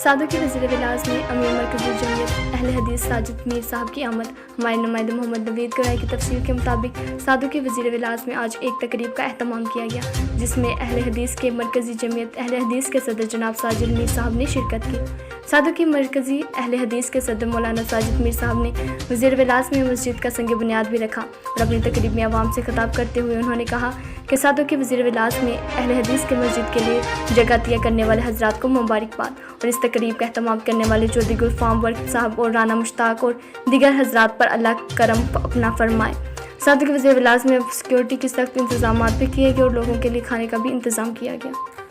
सादों के वज़ीर विलास में अमीर मरकज़ी जमीयत अहले हदीस साजिद मीर साहब की आमद। हमारे नुमाइंदे मोहम्मद नवीद गवाही की तफसील के मुताबिक सादों के वज़ीर विलास में आज एक तकरीब का एहतमाम किया गया, जिसमें अहले हदीस के मरकज़ी जमीयत अहले हदीस के सदर जनाब साजिद मीर साहब ने शिरकत की। सादों की मरकज़ी अहले हदीस के सदर मौलाना साजिद मीर साहब ने वज़ीर विलास में मस्जिद का संग बुनियाद भी रखा और अपनी तकरीब में आवाम से खिताब करते हुए उन्होंने कहा कि सादों के वज़ीर विलास में अहले हदीस के मस्जिद के लिए जगह तय करने वाले हज़रात को मुबारकबाद और इस तकरीब का एहतमाम करने वाले चौधरी गुलफाम वर्क साहब और राना मुश्ताक और दीगर हज़रात पर अल्लाह करम अपना फरमाए। सादों के वज़ीर विलास में सिक्योरिटी के सख्त इंतजाम भी किए गए और लोगों के लिए खाने का भी इंतज़ाम किया गया।